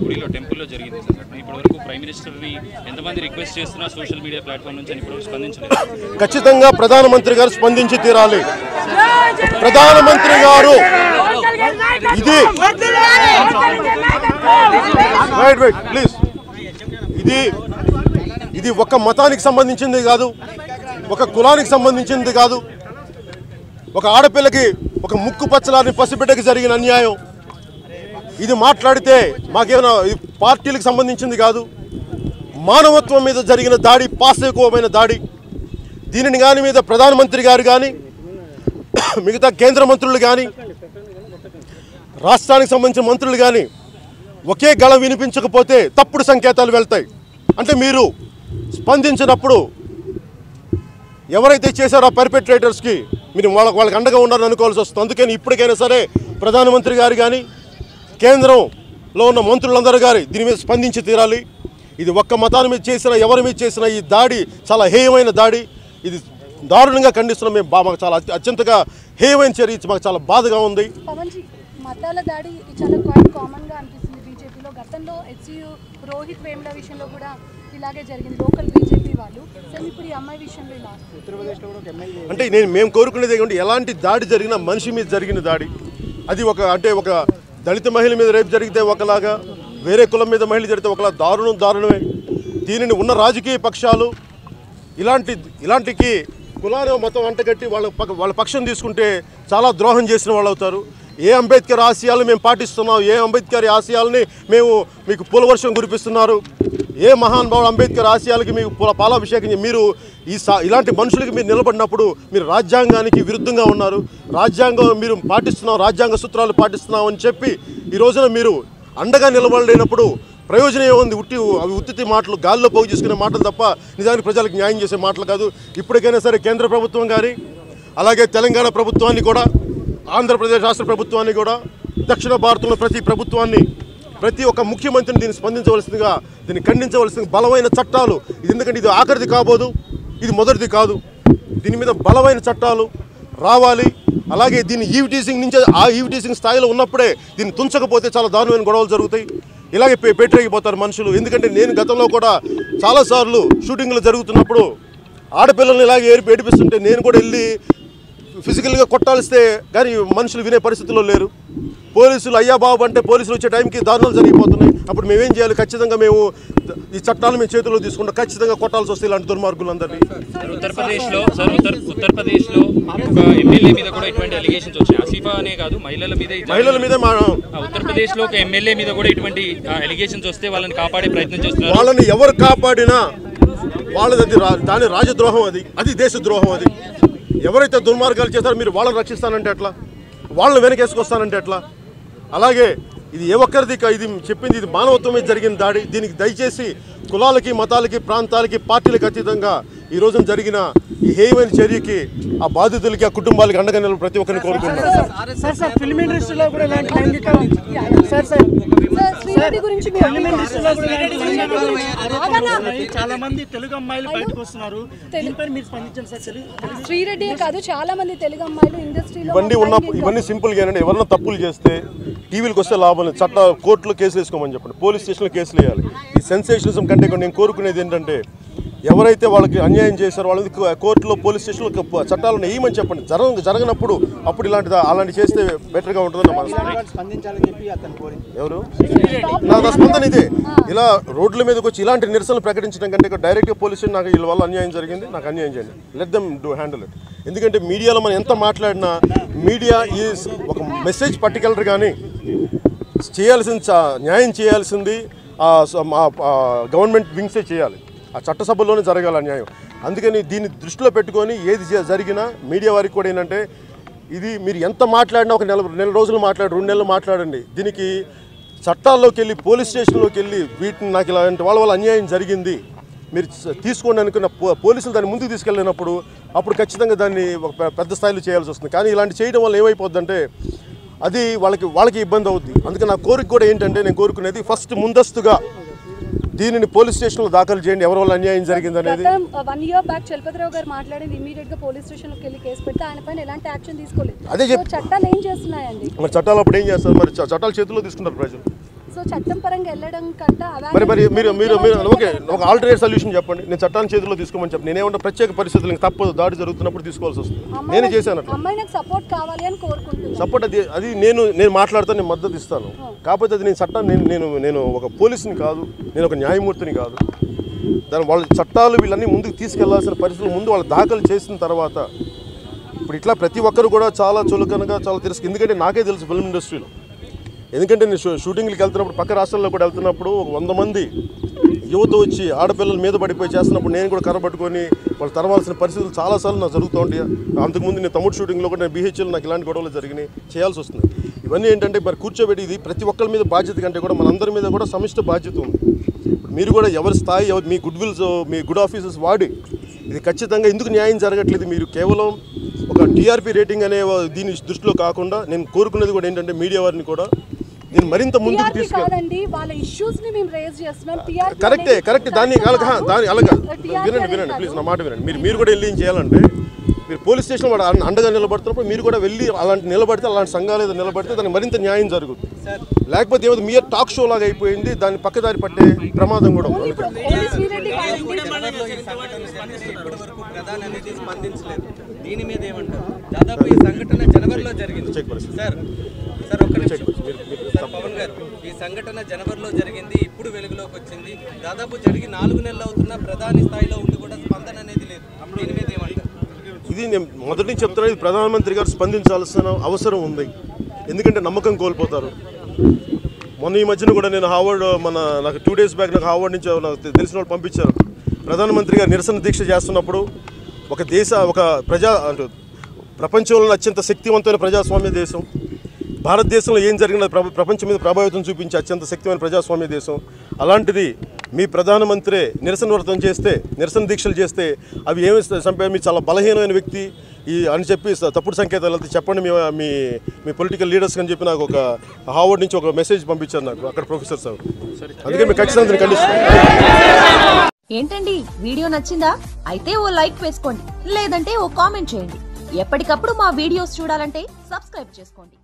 గుడిలో టెంపుల్లో జరిగింది సార్. ఇప్పటివరకు ప్రైమ్ మినిస్టర్ని ఎంతమంది రిక్వెస్ట్ చేస్తున్నా సోషల్ మీడియా ప్లాట్ఫామ్ నుంచి ఇప్పటివరకు స్పందించలేదు. ఖచ్చితంగా ప్రధానమంత్రి గారు స్పందించి తీరాలి. ప్రధానమంత్రి గారు ఇది ప్లీజ్ ఇది ఒక మతానికి సంబంధించింది కాదు, ఒక కులానికి సంబంధించింది కాదు. ఒక ఆడపిల్లకి, ఒక ముక్కు పచ్చలాని పసిబిడ్డకి జరిగిన అన్యాయం. ఇది మాట్లాడితే మాకేమైనా పార్టీలకు సంబంధించింది కాదు, మానవత్వం మీద జరిగిన దాడి, పాశవికమైన దాడి. దీనిని కానీ మీద ప్రధానమంత్రి గారు కానీ, మిగతా కేంద్ర మంత్రులు కానీ, రాష్ట్రానికి సంబంధించిన మంత్రులు కానీ ఒకే గళం వినిపించకపోతే తప్పుడు సంకేతాలు వెళ్తాయి. అంటే మీరు స్పందించినప్పుడు ఎవరైతే చేశారో ఆ పర్పెట్రేటర్స్కి మీరు వాళ్ళకి అండగా ఉండాలని అనుకోవాల్సి వస్తుంది. అందుకని ఇప్పటికైనా సరే ప్రధానమంత్రి గారు కానీ, కేంద్రంలో ఉన్న మంత్రులందరూ గారి దీని మీద స్పందించి తీరాలి. ఇది ఒక్క మతాన్ని మీద చేసిన, ఎవరి మీద చేసిన ఈ దాడి చాలా హేయమైన దాడి. ఇది దారుణంగా ఖండిస్తున్నాం మేము. మాకు చాలా అత్యంతగా హేయమైన చర్య, మాకు చాలా బాధగా ఉంది. మతాల దాడి చాలా క్వైట్ కామన్గా అనిపిస్తుంది బీజేపీలో. గతంలో హెచ్యు రోహిత్ వేముల విషయంలో కూడా ఇలాగే జరిగింది, లోకల్ బీజేపీ వాళ్ళు. ఇప్పుడు ఈ అమ్మాయి విషయంలో ఇలా అంటే మేము కోరుకునేది ఏంటంటే ఎలాంటి దాడి జరిగినా మనిషి మీద జరిగిన దాడి. అది ఒక దళిత మహిళ మీద రేపు జరిగితే ఒకలాగా, వేరే కులం మీద మహిళ జరిగితే ఒకలా దారుణమే. దీనిని ఉన్న రాజకీయ పక్షాలు ఇలాంటికి కులాన్ని మతం అంటగట్టి వాళ్ళ పక్షం తీసుకుంటే చాలా ద్రోహం చేసిన వాళ్ళు అవుతారు. ఏ అంబేద్కర్ ఆశయాలు మేము పాటిస్తున్నాం, ఏ అంబేద్కర్ ఆశయాలని మీకు పూలవర్షం కురిపిస్తున్నారు, ఏ మహానుభావుడు అంబేద్కర్ ఆశయాలకి మీకు పాలాభిషేకం మీరు ఇలాంటి మనుషులకి మీరు నిలబడినప్పుడు మీరు రాజ్యాంగానికి విరుద్ధంగా ఉన్నారు. రాజ్యాంగం మీరు పాటిస్తున్నాం, రాజ్యాంగ సూత్రాలు పాటిస్తున్నాం అని చెప్పి ఈ రోజున మీరు అండగా నిలబడలేనప్పుడు ప్రయోజనం ఏముంది? అవి ఉత్తితి మాటలు, గాల్లో పోగు చేసుకునే మాటలు తప్ప నిజానికి ప్రజలకు న్యాయం చేసే మాటలు కాదు. ఇప్పటికైనా సరే కేంద్ర ప్రభుత్వం కానీ, అలాగే తెలంగాణ ప్రభుత్వాన్ని కూడా, ఆంధ్రప్రదేశ్ రాష్ట్ర ప్రభుత్వాన్ని కూడా, దక్షిణ భారతంలో ప్రతి ప్రభుత్వాన్ని, ప్రతి ఒక్క ముఖ్యమంత్రిని దీన్ని స్పందించవలసిందిగా, దీన్ని ఖండించవలసింది. బలమైన చట్టాలు, ఇది ఎందుకంటే ఇది ఆఖరిది కాబోదు, ఇది మొదటిది కాదు. దీని మీద బలమైన చట్టాలు రావాలి. అలాగే దీన్ని ఈవ్ టీజింగ్ నుంచి ఆ ఈవ్ టీజింగ్ స్థాయిలో ఉన్నప్పుడే దీన్ని తుంచకపోతే చాలా దారుణమైన గొడవలు జరుగుతాయి. ఇలాగే పెట్టేగిపోతారు మనుషులు. ఎందుకంటే నేను గతంలో కూడా చాలాసార్లు షూటింగ్లు జరుగుతున్నప్పుడు ఆడపిల్లల్ని ఇలాగే ఏడిపిస్తుంటే నేను కూడా వెళ్ళి ఫిజికల్గా కొట్టాల్స్తే కానీ మనుషులు వినే పరిస్థితుల్లో లేరు. పోలీసులు అయ్యా బాబు అంటే పోలీసులు వచ్చే టైంకి దారుణాలు జరిగిపోతున్నాయి. అప్పుడు మేమేం చేయాలి? ఖచ్చితంగా మేము ఈ చట్టాలు మేము చేతుల్లో తీసుకుంటాం. ఖచ్చితంగా కొట్టాల్సి వస్తే ఇలాంటి దుర్మార్గులందరినీ. ఉత్తరప్రదేశ్లో ఒక ఎమ్మెల్యే మీద కూడా ఇటువంటి అలిగేషన్స్ వచ్చాయి. ఆసిఫా అనే కాదు, మహిళల మీద ఉత్తరప్రదేశ్లో ఒక ఎమ్మెల్యే మీద కూడా ఇటువంటి అలిగేషన్స్ వస్తే వాళ్ళని కాపాడే ప్రయత్నం చేస్తున్నారు. వాళ్ళని ఎవరు కాపాడినా వాళ్ళది దాని రాజద్రోహం, అది దేశద్రోహం. అది ఎవరైతే దుర్మార్గాలు చేస్తారో మీరు వాళ్ళని రక్షిస్తానంటే ఎట్లా? వాళ్ళని వెనకేసుకొస్తానంటే ఎట్లా? అలాగే ఇది ఏ ఒక్కరిది ఇది చెప్పింది, ఇది మానవత్వం మీద జరిగిన దాడి. దీనికి దయచేసి కులాలకి, మతాలకి, ప్రాంతాలకి, పార్టీలకు అతీతంగా ఈ రోజున జరిగిన ఈ హేయమైన చర్యకి ఆ బాధితులకి, ఆ కుటుంబాలకి అండగా నిలబడి ప్రతి ఒక్కరిని కోరుకుంటున్నాను. చాలా మంది తెలుగు అమ్మాయిలు బయటకు వస్తున్నారు. శ్రీరెడ్డి కాదు, చాలా మంది తెలుగు అమ్మాయిలు ఇండస్ట్రీలో ఇవన్నీ సింపుల్గా ఏంటంటే ఎవరన్నా తప్పులు చేస్తే టీవీలకు వస్తే లాభం లేదు. కోర్టులో కేసులు వేసుకోమని చెప్పండి, పోలీస్ స్టేషన్లో కేసులు వేయాలి. ఈ సెన్సేషనిజం కంటే నేను కోరుకునేది ఏంటంటే ఎవరైతే వాళ్ళకి అన్యాయం చేశారో వాళ్ళకి కోర్టులో, పోలీస్ స్టేషన్లో చట్టాలను వేయమని చెప్పండి. జరగనప్పుడు అప్పుడు అలాంటి చేస్తే బెటర్గా ఉంటుందని నా మనసు. ఎవరు నా స్పందన ఇదే. ఇలా రోడ్ల మీదకి వచ్చి ఇలాంటి నిరసనలు ప్రకటించడం కంటే డైరెక్ట్గా పోలీస్ స్టేషన్ నాకు వీళ్ళ వల్ల అన్యాయం జరిగింది, నాకు అన్యాయం చేయండి, let them do handle it. ఎందుకంటే మీడియాలో మనం ఎంత మాట్లాడినా మీడియా ఈజ్ ఒక మెసేజ్ పర్టికులర్ కానీ న్యాయం చేయాల్సింది గవర్నమెంట్ వింగ్సే చేయాలి. ఆ చట్టసభల్లోనే జరగాలి అన్యాయం. అందుకని దీన్ని దృష్టిలో పెట్టుకొని ఏది జరిగినా మీడియా వారికి కూడా ఏంటంటే ఇది మీరు ఎంత మాట్లాడినా ఒక నెల రోజులు 2 నెలలు మాట్లాడండి. దీనికి చట్టాల్లోకి వెళ్ళి, పోలీస్ స్టేషన్లోకి వెళ్ళి వీటిని నాకు ఇలాంటి వాళ్ళ అన్యాయం జరిగింది మీరు తీసుకోండి అనుకున్న పోలీసులు దాన్ని ముందుకు తీసుకెళ్ళినప్పుడు అప్పుడు ఖచ్చితంగా దాన్ని ఒక పెద్ద స్థాయిలో చేయాల్సి వస్తుంది. కానీ ఇలాంటి చేయడం వల్ల ఏమైపోద్దంటే అది వాళ్ళకి ఇబ్బంది అవుద్ది. అందుకని నా కోరిక కూడా ఏంటంటే నేను కోరుకునేది ఫస్ట్ ముందస్తుగా దీనిని పోలీస్ స్టేషన్లో దాఖలు చేయండి, ఎవరి వల్ల అన్యాయం జరిగింది అనేది. 1 year బ్యాక్ చలపతిరావు గారు మాట్లాడింది ఇమీడియట్ గా పోలీస్ స్టేషన్లోకి వెళ్ళి కేసు పెడితే ఆయన పైన ఎలాంటి యాక్షన్ తీసుకోలేదు. అదే చట్టాలు ఏం చేస్తున్నాయండి? మరి చట్టాలు అప్పుడు ఏం చేస్తారు? మరి చట్టాలు చేతుల్లో తీసుకుంటారు ప్రజలు. సో చట్టం పరంగా వెళ్ళడం కంటే మరి మీరు ఓకే ఒక ఆల్టర్నేట్ సొల్యూషన్ చెప్పండి. నేను చట్టాన్ని చేతుల్లో తీసుకోమని చెప్పండి. నేనేమన్నా ప్రత్యేక పరిస్థితులు ఇంకా తప్పదు, దాడి జరుగుతున్నప్పుడు తీసుకోవాల్సి వస్తుంది. నేనే చేశాను అట్లా. అమ్మాయికి సపోర్ట్ కావాలి అని కోరుకుంటున్నాను. సపోర్ట్ అది నేను మాట్లాడతాను, నేను మద్దతు ఇస్తాను. కాకపోతే అది నేను చట్టాన్ని నేను ఒక పోలీసుని కాదు, నేను ఒక న్యాయమూర్తిని కాదు. దాని వాళ్ళ చట్టాలు వీళ్ళన్నీ ముందుకు తీసుకెళ్లాల్సిన పరిస్థితులు ముందు వాళ్ళు దాఖలు చేసిన తర్వాత ఇప్పుడు ఇట్లా ప్రతి ఒక్కరు కూడా చాలా చులకనగా చాలా తెలుసు. ఎందుకంటే నాకే తెలుసు ఫిల్మ్ ఇండస్ట్రీలో. ఎందుకంటే నేను షూటింగ్కి వెళ్తున్నప్పుడు పక్క రాష్ట్రాల్లో కూడా వెళ్తున్నప్పుడు 100 మంది యువత వచ్చి ఆడపిల్లల మీద పడిపోయి చేస్తున్నప్పుడు నేను కూడా కర్రబట్టుకొని వాళ్ళు తరవాల్సిన పరిస్థితులు చాలాసార్లు నాకు జరుగుతూ ఉంటాయి. అంతకుముందు నేను తమ్ముడు షూటింగ్లో కూడా నేను BHL నాకు ఇలాంటి గొడవలు జరిగినాయి, చేయాల్సి వస్తుంది. ఇవన్నీ ఏంటంటే మరి కూర్చోబెట్టి ఇది ప్రతి ఒక్కరి మీద బాధ్యత కంటే కూడా మనందరి మీద కూడా సమిష్టి బాధ్యత ఉంది. మీరు కూడా ఎవరి స్థాయి మీ గుడ్ విల్స్ మీ గుడ్ ఆఫీసెస్ వాడి ఇది ఖచ్చితంగా ఎందుకు న్యాయం జరగట్లేదు, మీరు కేవలం ఒక TRP రేటింగ్ అనే దీని దృష్టిలో కాకుండా నేను కోరుకునేది కూడా ఏంటంటే మీడియా వారిని కూడా నేను మరింత ముందుకు తీసుకెళ్ళాలి. కరెక్టే దాన్ని అలాగా వినండి ప్లీజ్ నా మాట వినండి. మీరు కూడా వెళ్ళి ఏం చేయాలంటే మీరు పోలీస్ స్టేషన్ వాడు అండగా నిలబడుతున్నప్పుడు మీరు కూడా వెళ్ళి అలాంటి నిలబడితే అలాంటి సంఘాలు ఏదో నిలబడితే దానికి మరింత న్యాయం జరుగుతుంది. లేకపోతే ఏదో మీ టాక్ షో లాగా అయిపోయింది, దాన్ని పక్కదారి పట్టే ప్రమాదం కూడా ఉంది. దీని మీద ఏమంటారు? దాదాపు ఈ సంఘటన జనవరిలో జరిగింది సార్. పవన్ గారు, ఈ సంఘటన జనవరిలో జరిగింది, ఇప్పుడు వెలుగులోకి వచ్చింది. దాదాపు జరిగి 4 నెలలు అవుతున్నా ప్రధాని స్థాయిలో ఉండి కూడా స్పందన అనేది లేదు. దీని మీద ఏమంటారు? ఇది నేను మొదటి నుంచి చెప్తున్నా, ఇది ప్రధానమంత్రి గారు స్పందించాల్సిన అవసరం ఉంది. ఎందుకంటే నమ్మకం కోల్పోతారు. మొన్న ఈ మధ్యన కూడా నేను నాకు 2 days బ్యాక్ నాకు హార్వర్డ్ నుంచి నాకు తెలిసిన వాళ్ళు పంపించారు. ప్రధానమంత్రి గారు నిరసన దీక్ష చేస్తున్నప్పుడు ఒక ప్రపంచంలో అత్యంత శక్తివంతమైన ప్రజాస్వామ్య దేశం భారతదేశంలో ఏం జరిగిన ప్రపంచం మీద ప్రభావితం చూపించే అత్యంత శక్తిమైన ప్రజాస్వామ్య దేశం, అలాంటిది మీ ప్రధానమంత్రి నిరసన దీక్షలు చేస్తే అవి ఏమి చంపే మీ చాలా బలహీనమైన వ్యక్తి అని చెప్పి తప్పుడు సంకేతాలు వెళ్తే చెప్పండి మీ పొలిటికల్ లీడర్స్ అని చెప్పి నాకు ఒక హార్వర్డ్ నుంచి ఒక మెసేజ్ పంపించారు నాకు అక్కడ ప్రొఫెసర్ సార్. అందుకే మీకు ఖచ్చితంగా ఖండిస్తున్నాను. ఏంటండి వీడియో నచ్చిందా? అయితే ఓ లైక్ వేసుకోండి, లేదంటే ఓ కామెంట్ చేయండి. ఎప్పటికప్పుడు మా వీడియోస్ చూడాలంటే సబ్స్క్రైబ్ చేసుకోండి.